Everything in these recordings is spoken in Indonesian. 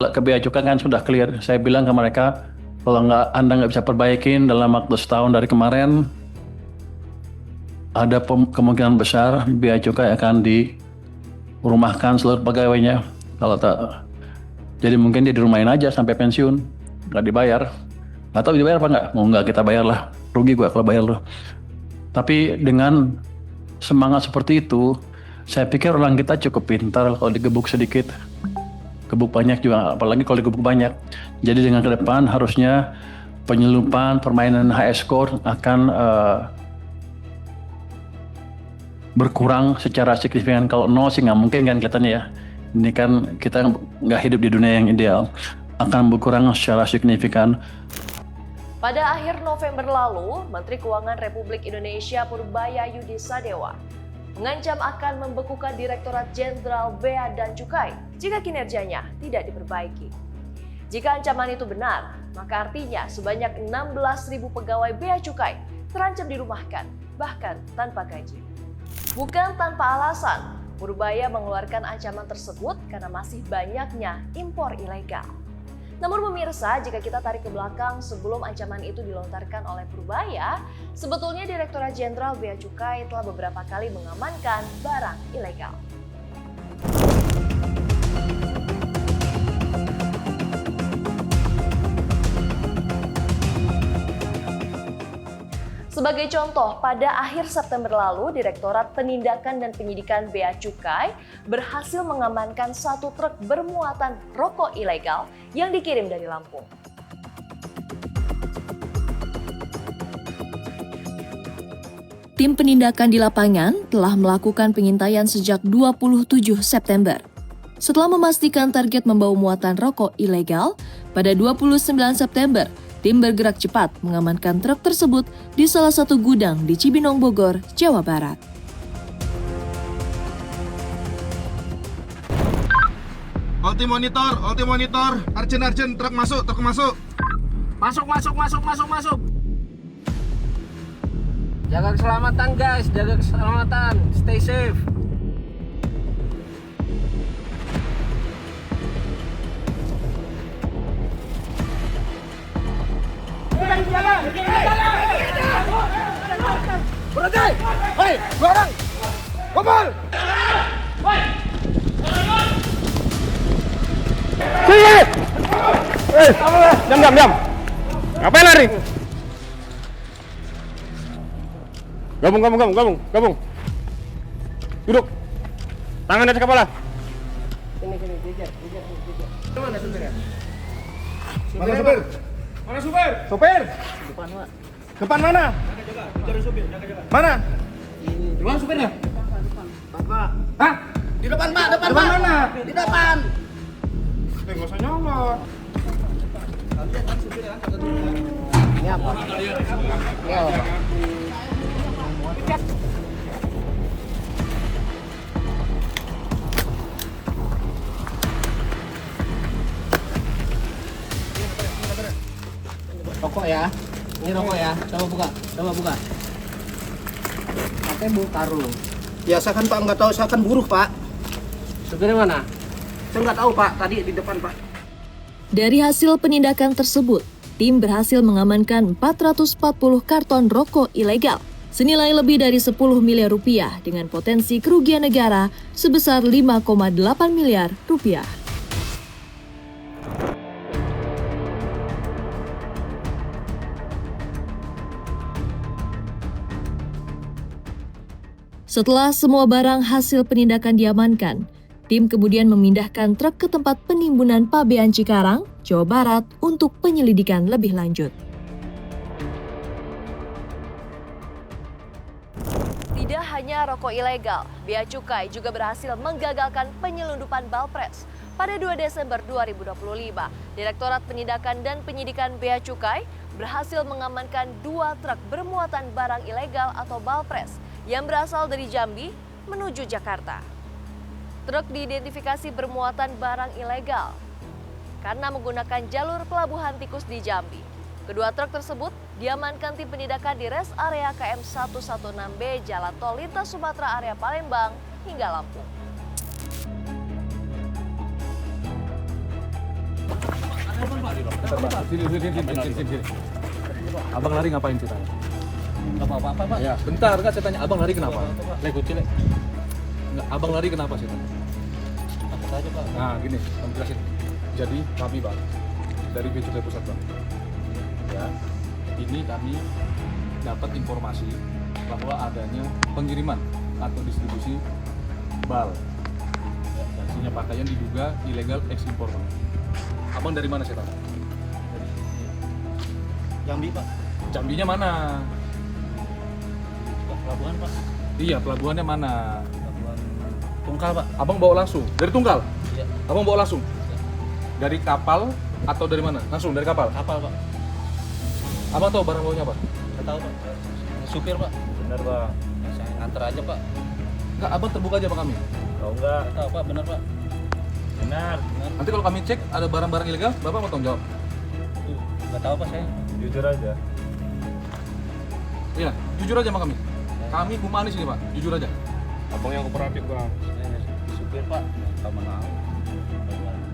Ke Bea Cukai kan sudah clear. Saya bilang ke mereka, kalau Anda nggak bisa perbaikin dalam waktu setahun dari kemarin, ada kemungkinan besar Bea Cukai akan dirumahkan seluruh pegawainya. Kalau tak, jadi mungkin dia dirumahin aja sampai pensiun, nggak dibayar. Nggak tahu dibayar apa nggak? Mau nggak kita bayar lah. Rugi gua kalau bayar loh. Tapi dengan semangat seperti itu, saya pikir orang kita cukup pintar kalau digebuk sedikit. Gebuk banyak juga, apalagi kalau digebuk banyak. Jadi dengan ke depan harusnya penyelundupan permainan HS score akan berkurang secara signifikan. Kalau nol sih nggak mungkin kan kelihatannya ya. Ini kan kita nggak hidup di dunia yang ideal. Akan berkurang secara signifikan. Pada akhir November lalu, Menteri Keuangan Republik Indonesia Purbaya Yudi Sadewa mengancam akan membekukan Direktorat Jenderal Bea dan Cukai jika kinerjanya tidak diperbaiki. Jika ancaman itu benar, maka artinya sebanyak 16.000 pegawai Bea Cukai terancam dirumahkan, bahkan tanpa gaji. Bukan tanpa alasan, Purbaya mengeluarkan ancaman tersebut karena masih banyaknya impor ilegal. Namun pemirsa, jika kita tarik ke belakang sebelum ancaman itu dilontarkan oleh Purbaya, sebetulnya Direktorat Jenderal Bea Cukai telah beberapa kali mengamankan barang ilegal. Sebagai contoh, pada akhir September lalu, Direktorat Penindakan dan Penyidikan Bea Cukai berhasil mengamankan satu truk bermuatan rokok ilegal yang dikirim dari Lampung. Tim penindakan di lapangan telah melakukan pengintaian sejak 27 September. Setelah memastikan target membawa muatan rokok ilegal, pada 29 September, tim bergerak cepat mengamankan truk tersebut di salah satu gudang di Cibinong, Bogor, Jawa Barat. Ulti monitor, arjen, truk masuk. Masuk. Jaga keselamatan guys, stay safe. Berhenti! Hei, dua orang! Kumpul! Sini! Diam! Ngapain lari? Gabung. Duduk. Tangan di atas kepala. Sini, jejer. Mana supir? Mana supir? Supir? Depan mana? Jaga supir, jaga. Mana? Di mana supirnya? Bapak. Hah? Di depan Pak, Depan mana? Di depan. Nggak usah nyolot. Ini apa? Ini apa? Rokok ya. Ini rokok ya. Coba buka. Pakai bu karung. Biasa kan Pak, nggak tahu, saya kan buruh Pak. Supirnya mana? Saya nggak tahu Pak, tadi di depan Pak. Dari hasil penindakan tersebut, tim berhasil mengamankan 440 karton rokok ilegal senilai lebih dari 10 miliar rupiah dengan potensi kerugian negara sebesar 5,8 miliar rupiah. Setelah semua barang hasil penindakan diamankan, tim kemudian memindahkan truk ke tempat penimbunan Pabean Cikarang, Jawa Barat untuk penyelidikan lebih lanjut. Tidak hanya rokok ilegal, Bea Cukai juga berhasil menggagalkan penyelundupan Balpres. Pada 2 Desember 2025, Direktorat Penindakan dan Penyidikan Bea Cukai berhasil mengamankan 2 truk bermuatan barang ilegal atau Balpres yang berasal dari Jambi menuju Jakarta. Truk diidentifikasi bermuatan barang ilegal karena menggunakan jalur pelabuhan tikus di Jambi. Kedua truk tersebut diamankan tim penindakan di res area KM 116B Jalan Tol Lintas Sumatera area Palembang hingga Lampung. Sini. Abang lari ngapain sih tanya? Nggak apa-apa, Pak. Ya, bentar, enggak saya tanya abang lari kenapa? Lek kunci, Lek. Enggak, abang lari kenapa sih tanya? Takut aja, Pak. Nah, gini, kamu jelasin. Jadi kami Bang, dari Bea Cukai Pusat Bang. Ya, ini kami dapat informasi bahwa adanya pengiriman atau distribusi bal. Ya, isinya pakaian diduga ilegal ekspor Bang. Abang dari mana saya tanya? Jambi, Pak. Jambinya mana? Pelabuhan, Pak. Iya, pelabuhannya mana? Pelabuhan Tungkal, Pak. Abang bawa langsung dari Tunggal? Iya. Abang bawa langsung? Dari kapal atau dari mana? Langsung dari kapal? Kapal, Pak. Abang tahu barang bawanya apa? Nggak tahu, Pak. Supir, Pak. Bener bang. Saya antar aja, Pak. Enggak, abang terbuka aja sama kami. Tahu nggak? Nggak tahu, Pak. Benar, Pak. Benar. Nanti kalau kami cek ada barang-barang ilegal, Bapak mau tanggung jawab? Tuh, nggak tahu, Pak, saya. Jujur aja. Iya, jujur aja sama kami. Kami humanis ini Pak, jujur aja. Abang yang kooperatif bang. Saya supir, Pak. Nggak mau.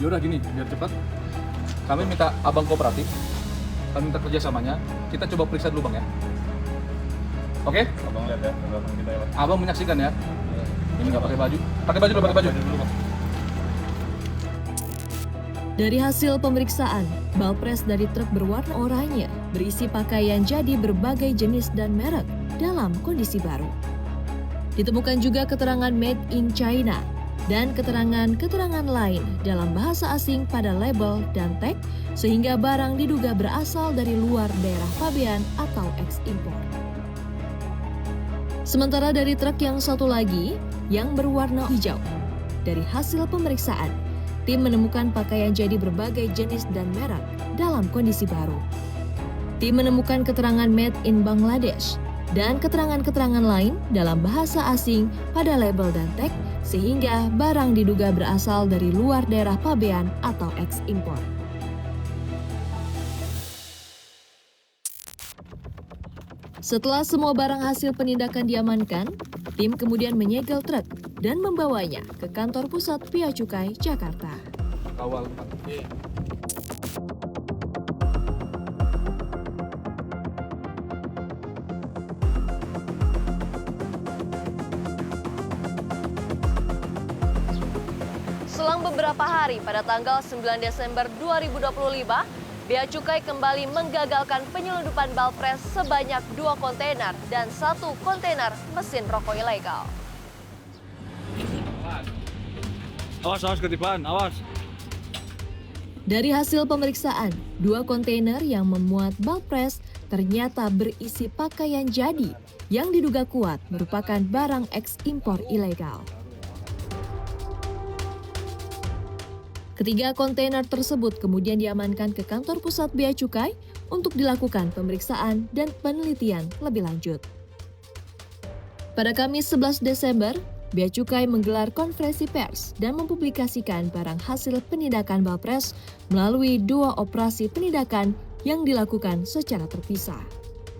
Ya udah gini, biar cepat. Kami minta abang kooperatif. Kami minta kerjasamanya. Kita coba periksa dulu Bang ya. Oke? Abang lihat ya, abang kita ya. Abang menyaksikan ya. Ini nggak pakai baju. Pakai baju dulu, pakai baju. Dari hasil pemeriksaan, balpres dari truk berwarna oranye berisi pakaian jadi berbagai jenis dan merek dalam kondisi baru. Ditemukan juga keterangan made in China dan keterangan-keterangan lain dalam bahasa asing pada label dan tag sehingga barang diduga berasal dari luar daerah pabean atau ekspor. Sementara dari truk yang satu lagi yang berwarna hijau, dari hasil pemeriksaan, tim menemukan pakaian jadi berbagai jenis dan merek dalam kondisi baru. Tim menemukan keterangan made in Bangladesh dan keterangan-keterangan lain dalam bahasa asing pada label dan tag sehingga barang diduga berasal dari luar daerah pabean atau ekspor. Setelah semua barang hasil penindakan diamankan, tim kemudian menyegel truk dan membawanya ke kantor pusat Bea Cukai Jakarta. Kawal Pak. Selang beberapa hari pada tanggal 9 Desember 2025, Bea Cukai kembali menggagalkan penyelundupan balpres sebanyak 2 kontainer dan 1 kontainer mesin rokok ilegal. Awas ketipan, awas. Dari hasil pemeriksaan, 2 kontainer yang memuat balpres ternyata berisi pakaian jadi yang diduga kuat merupakan barang ekspor ilegal. Ketiga kontainer tersebut kemudian diamankan ke kantor pusat Bea Cukai untuk dilakukan pemeriksaan dan penelitian lebih lanjut. Pada Kamis 11 Desember, Bea Cukai menggelar konferensi pers dan mempublikasikan barang hasil penindakan balpres melalui 2 operasi penindakan yang dilakukan secara terpisah.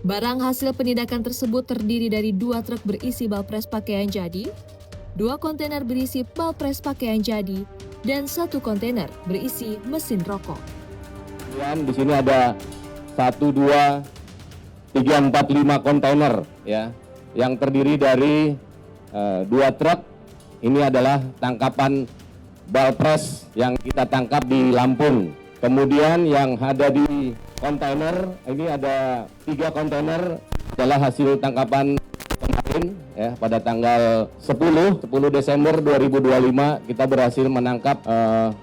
Barang hasil penindakan tersebut terdiri dari 2 truk berisi balpres pakaian jadi, 2 kontainer berisi balpres pakaian jadi, dan 1 kontainer berisi mesin rokok. Dan di sini ada 1, 2, 3, 4, 5 kontainer ya, yang terdiri dari 2 truk. Ini adalah tangkapan balpres yang kita tangkap di Lampung. Kemudian yang ada di kontainer, ini ada 3 kontainer adalah hasil tangkapan kemarin ya, pada tanggal 10 Desember 2025 kita berhasil menangkap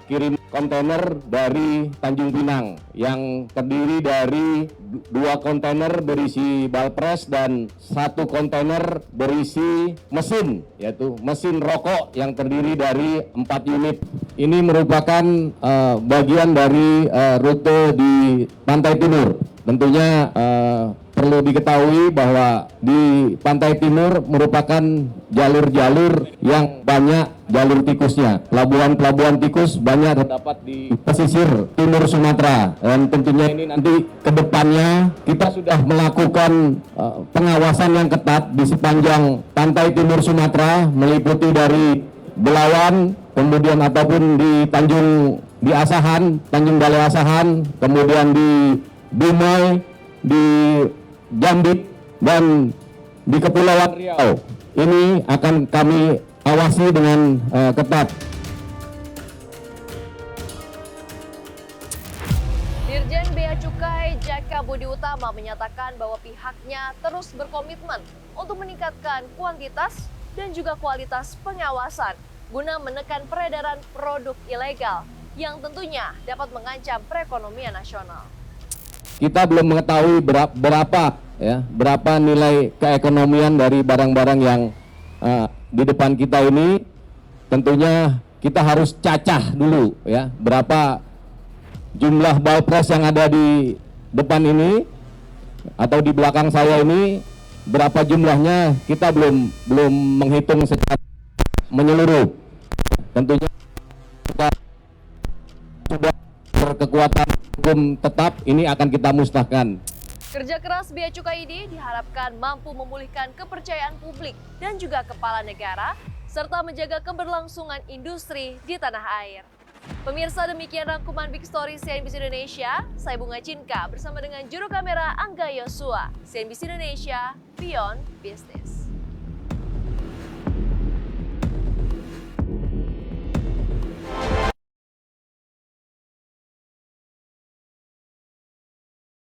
kirim kontainer dari Tanjung Pinang yang terdiri dari 2 kontainer berisi balpres dan 1 kontainer berisi mesin, yaitu mesin rokok yang terdiri dari 4 unit. Ini merupakan bagian dari rute di Pantai Timur. Tentunya perlu diketahui bahwa di Pantai Timur merupakan jalur-jalur yang banyak jalur tikusnya. Pelabuhan-pelabuhan tikus banyak terdapat di pesisir timur Sumatera. Dan tentunya ini nanti ke depannya kita sudah melakukan pengawasan yang ketat di sepanjang Pantai Timur Sumatera, meliputi dari Belawan, kemudian ataupun di Tanjung di Asahan, Tanjung Balai Asahan, kemudian di Dumai, di Jambit, dan di Kepulauan Riau. Ini akan kami awasi dengan ketat. Dirjen Bea Cukai Jaka Budi Utama menyatakan bahwa pihaknya terus berkomitmen untuk meningkatkan kuantitas dan juga kualitas pengawasan guna menekan peredaran produk ilegal yang tentunya dapat mengancam perekonomian nasional. Kita belum mengetahui berapa nilai keekonomian dari barang-barang yang di depan kita ini. Tentunya kita harus cacah dulu ya, berapa jumlah balpres yang ada di depan ini atau di belakang saya ini, berapa jumlahnya kita belum menghitung secara menyeluruh. Tentunya kita sudah berkekuatan hukum tetap, ini akan kita musnahkan. Kerja keras Bea Cukai ini diharapkan mampu memulihkan kepercayaan publik dan juga kepala negara, serta menjaga keberlangsungan industri di tanah air. Pemirsa, demikian rangkuman Big Story CNBC Indonesia. Saya Bunga Cinka bersama dengan juru kamera Angga Yosua. CNBC Indonesia, Beyond Business.